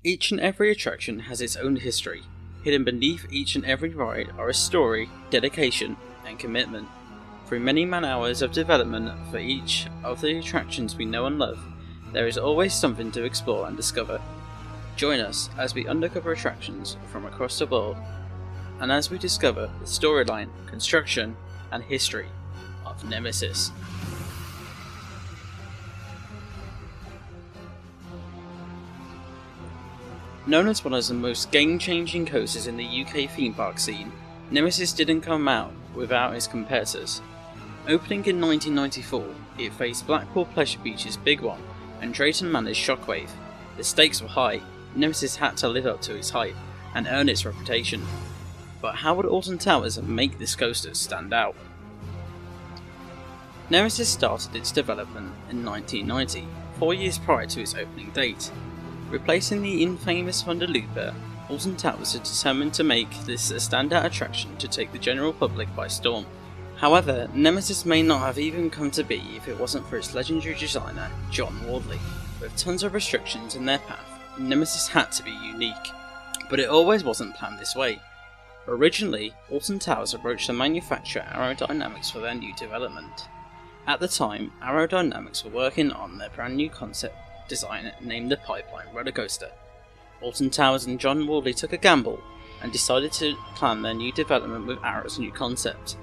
Each and every attraction has its own history. Hidden beneath each and every ride are a story, dedication, and commitment. Through many man-hours of development for each of the attractions we know and love, there is always something to explore and discover. Join us as we uncover attractions from across the world, and as we discover the storyline, construction, and history of Nemesis. Known as one of the most game-changing coasters in the UK theme park scene, Nemesis didn't come out without its competitors. Opening in 1994, it faced Blackpool Pleasure Beach's Big One and Drayton Manor's Shockwave. The stakes were high. Nemesis had to live up to its hype and earn its reputation. But how would Alton Towers make this coaster stand out? Nemesis started its development in 1990, 4 years prior to its opening date. Replacing the infamous Thunder Looper, Alton Towers had determined to make this a standout attraction to take the general public by storm. However, Nemesis may not have even come to be if it wasn't for its legendary designer, John Wardley. With tons of restrictions in their path, Nemesis had to be unique. But it always wasn't planned this way. Originally, Alton Towers approached the manufacturer Aerodynamics for their new development. At the time, Aerodynamics were working on their brand new concept design named the Pipeline roller coaster. Alton Towers and John Wardley took a gamble and decided to plan their new development with Arrow's new concept.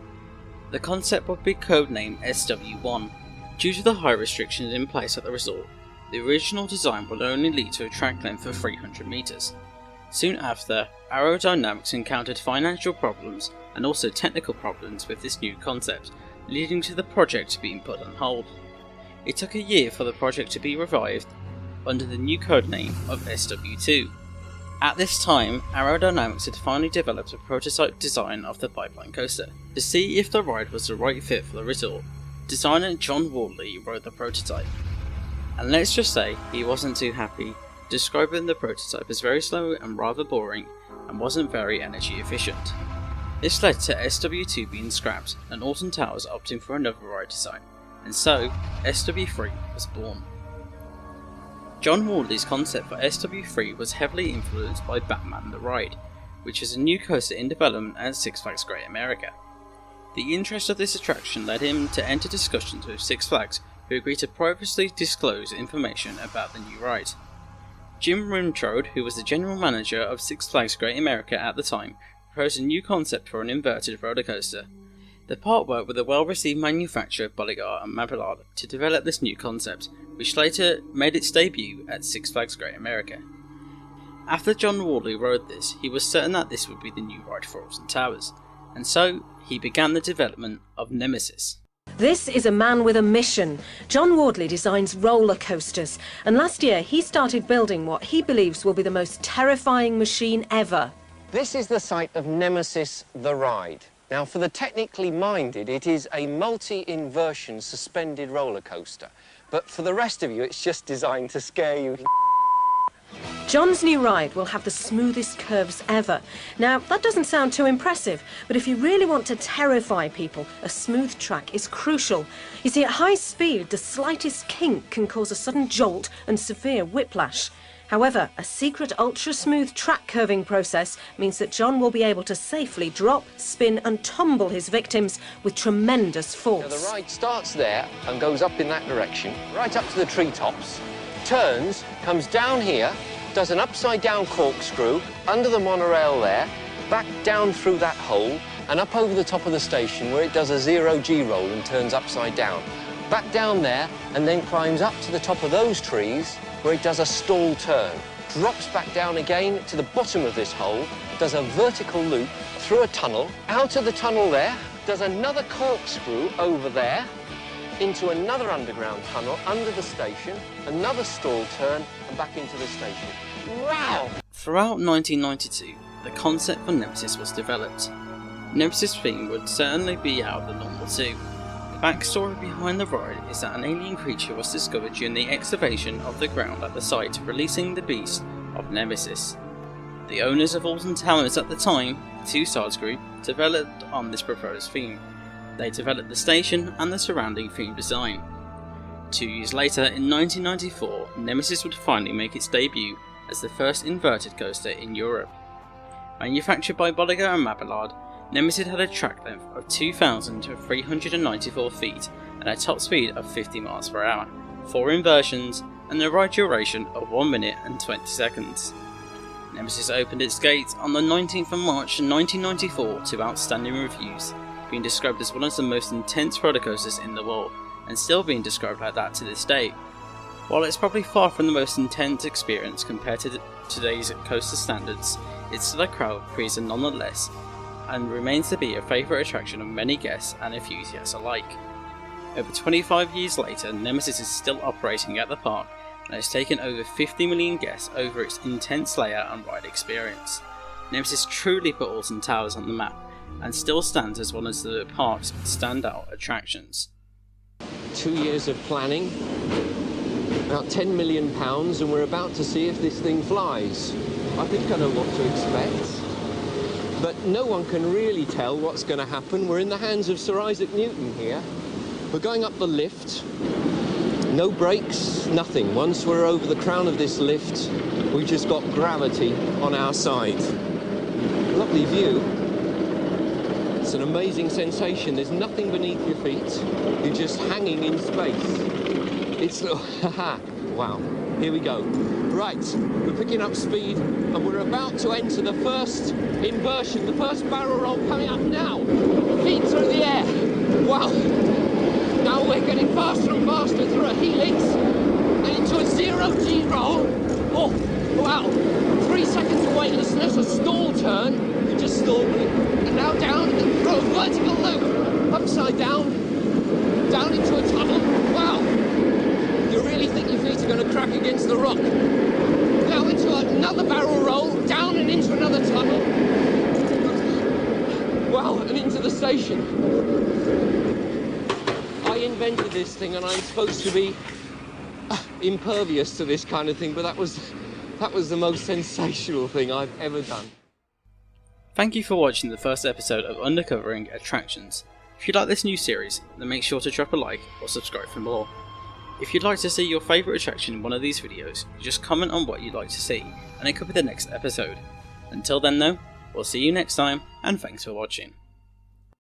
The concept would be codenamed SW1. Due to the high restrictions in place at the resort, the original design would only lead to a track length of 300 metres. Soon after, Aerodynamics encountered financial problems and also technical problems with this new concept, leading to the project being put on hold. It took a year for the project to be revived under the new codename of SW2. At this time, Aerodynamics had finally developed a prototype design of the Pipeline coaster. To see if the ride was the right fit for the resort, designer John Wardley wrote the prototype. And let's just say he wasn't too happy, describing the prototype as very slow and rather boring, and wasn't very energy efficient. This led to SW2 being scrapped and Alton Towers opting for another ride design, and so SW3 was born. John Wardley's concept for SW3 was heavily influenced by Batman the Ride, which is a new coaster in development at Six Flags Great America. The interest of this attraction led him to enter discussions with Six Flags, who agreed to privately disclose information about the new ride. Jim Rimtrode, who was the general manager of Six Flags Great America at the time, proposed a new concept for an inverted roller coaster. The park worked with a well-received manufacturer, Bolliger and Mabillard, to develop this new concept, which later made its debut at Six Flags Great America. After John Wardley wrote this, he was certain that this would be the new ride for Alton Towers, and so he began the development of Nemesis. This is a man with a mission. John Wardley designs roller coasters, and last year he started building what he believes will be the most terrifying machine ever. This is the site of Nemesis the Ride. Now, for the technically minded, it is a multi-inversion suspended roller coaster. But for the rest of you, it's just designed to scare you. John's new ride will have the smoothest curves ever. Now, that doesn't sound too impressive, but if you really want to terrify people, a smooth track is crucial. You see, at high speed, the slightest kink can cause a sudden jolt and severe whiplash. However, a secret ultra-smooth track curving process means that John will be able to safely drop, spin and tumble his victims with tremendous force. Now, the ride starts there and goes up in that direction, right up to the treetops, turns, comes down here, does an upside-down corkscrew, under the monorail there, back down through that hole and up over the top of the station where it does a zero-G roll and turns upside down. Back down there and then climbs up to the top of those trees where it does a stall turn, drops back down again to the bottom of this hole, does a vertical loop through a tunnel, out of the tunnel there, does another corkscrew over there, into another underground tunnel under the station, another stall turn, and back into the station. Wow! Throughout 1992, the concept for Nemesis was developed. Nemesis theme would certainly be out of the normal too. The backstory behind the ride is that an alien creature was discovered during the excavation of the ground at the site, releasing the beast of Nemesis. The owners of Alton Towers at the time, the Two Sides Group, developed on this proposed theme. They developed the station and the surrounding theme design. 2 years later, in 1994, Nemesis would finally make its debut as the first inverted coaster in Europe. Manufactured by Bolliger and Mabillard, Nemesis had a track length of 2,394 feet and a top speed of 50 miles per hour, 4 inversions, and a ride duration of 1 minute and 20 seconds. Nemesis opened its gates on the 19th of March 1994 to outstanding reviews, being described as one of the most intense roller coasters in the world, and still being described like that to this day. While it's probably far from the most intense experience compared to today's coaster standards, it's still a crowd pleaser nonetheless, and remains to be a favourite attraction of many guests and enthusiasts alike. Over 25 years later, Nemesis is still operating at the park and has taken over 50 million guests over its intense layout and ride experience. Nemesis truly put Alton Towers on the map, and still stands as one of the park's standout attractions. 2 years of planning, about £10 million, and we're about to see if this thing flies. I think I know what to expect, but no one can really tell what's going to happen. We're in the hands of Sir Isaac Newton here. We're going up the lift. No brakes, nothing. Once we're over the crown of this lift, we've just got gravity on our side. Lovely view. It's an amazing sensation. There's nothing beneath your feet. You're just hanging in space. It's... wow. Here we go. Right, we're picking up speed, and we're about to enter the first inversion, the first barrel roll coming up now. Feet through the air. Wow. Now we're getting faster and faster through a helix and into a 0G roll. Oh, wow. 3 seconds of weightlessness, a stall turn. We just stalled, and now down and through a vertical loop. Upside down, down into a tunnel. Wow. You really think your feet are going to crack against the rock. Now into another barrel roll, down and into another tunnel. Wow, and into the station. I invented this thing, and I'm supposed to be impervious to this kind of thing, but that was the most sensational thing I've ever done. Thank you for watching the first episode of Undercovering Attractions. If you like this new series, then make sure to drop a like or subscribe for more. If you'd like to see your favourite attraction in one of these videos, just comment on what you'd like to see, and it could be the next episode. Until then though, we'll see you next time, and thanks for watching.